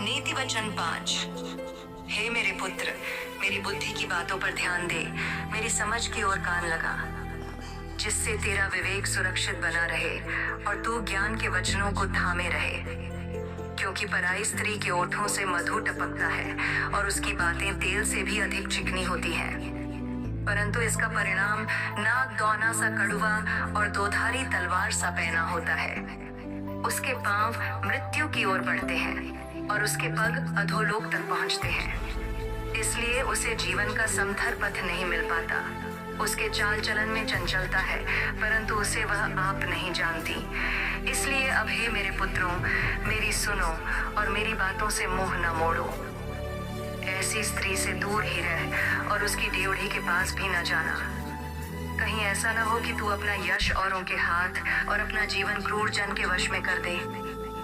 नीति वचन 5। हे मेरे पुत्र, मेरी बुद्धि की बातों पर ध्यान दे, मेरी समझ की ओर कान लगा, जिससे तेरा विवेक सुरक्षित बना रहे और तू ज्ञान के वचनों को थामे रहे। क्योंकि पराई स्त्री के ओठों से मधु टपकता है और उसकी बातें तेल से भी अधिक चिकनी होती हैं, परंतु इसका परिणाम नाग दौना सा कड़वा और दोधारी तलवार सा पैना होता है। उसके पांव मृत्यु की ओर बढ़ते हैं और उसके पग अधोलोक तक पहुंचते हैं। इसलिए उसे जीवन का समथर पथ नहीं मिल पाता। उसके चाल चलन में चंचलता है, परंतु उसे वह आप नहीं जानती। इसलिए अब हे मेरे पुत्रों, मेरी सुनो और मेरी बातों से मुंह न मोड़ो। ऐसी स्त्री से दूर ही रह और उसकी ड्योढ़ी के पास भी न जाना। कहीं ऐसा न हो कि तू अपना यश औरों के हाथ और अपना जीवन क्रूर जन के वश में कर दे,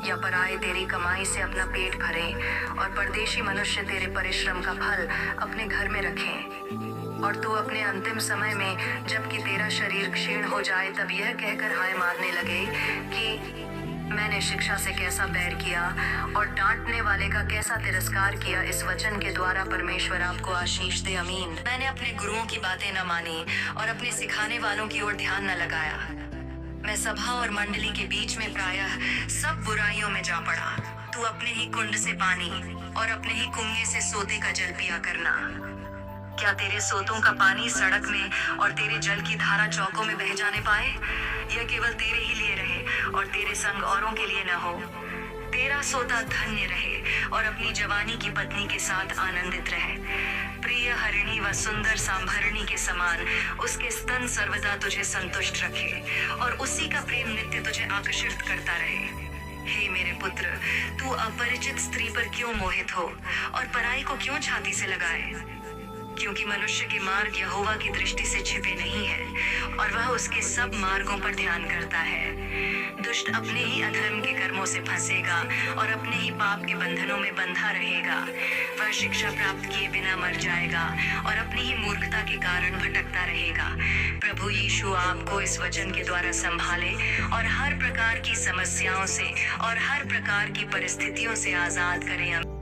या पराये तेरी कमाई से अपना पेट भरे और परदेशी मनुष्य तेरे परिश्रम का फल अपने घर में रखें। और तू अपने अंतिम समय में जबकि तेरा शरीर क्षीण हो जाए तब यह कहकर हाय मारने लगे कि मैंने शिक्षा से कैसा बैर किया और डांटने वाले का कैसा तिरस्कार किया। इस वचन के द्वारा परमेश्वर आपको आशीष दे, आमीन। मैंने अपने गुरुओं की बातें न मानी और अपने सिखाने वालों की ओर ध्यान न लगाया। मैं सभा और मंडली के बीच में प्रायः सब बुराइयों में जा पड़ा। तू अपने ही कुंड से पानी और अपने ही कुएं से सोते का जल पिया करना। क्या तेरे सोतों का पानी सड़क में और तेरे जल की धारा चौकों में बह जाने पाए? यह केवल तेरे ही लिए रहे और तेरे संग औरों के लिए न हो। तेरा सोता धन्य रहे और अपनी जवानी की पत्नी के साथ आनंदित रहे। प्रिय हरिणी व सुंदर सांभरणी के समान उसके स्तन सर्वदा तुझे संतुष्ट रखे और उसी का प्रेम नित्य तुझे आकर्षित करता रहे। हे मेरे पुत्र, तू अपरिचित स्त्री पर क्यों मोहित हो और पराई को क्यों छाती से लगाए? क्योंकि मनुष्य के मार्ग यहोवा की दृष्टि से छिपे नहीं है और वह उसके सब मार्गों पर ध्यान करता है। दुष्ट अपने ही अधर्म के कर्मों से फंसेगा और अपने ही पाप के बंधनों में बंधा रहेगा। वह शिक्षा प्राप्त किए बिना मर जाएगा और अपनी ही मूर्खता के कारण भटकता रहेगा। प्रभु यीशु आपको इस वचन के द्वारा संभाले और हर प्रकार की समस्याओं से और हर प्रकार की परिस्थितियों से आजाद करें।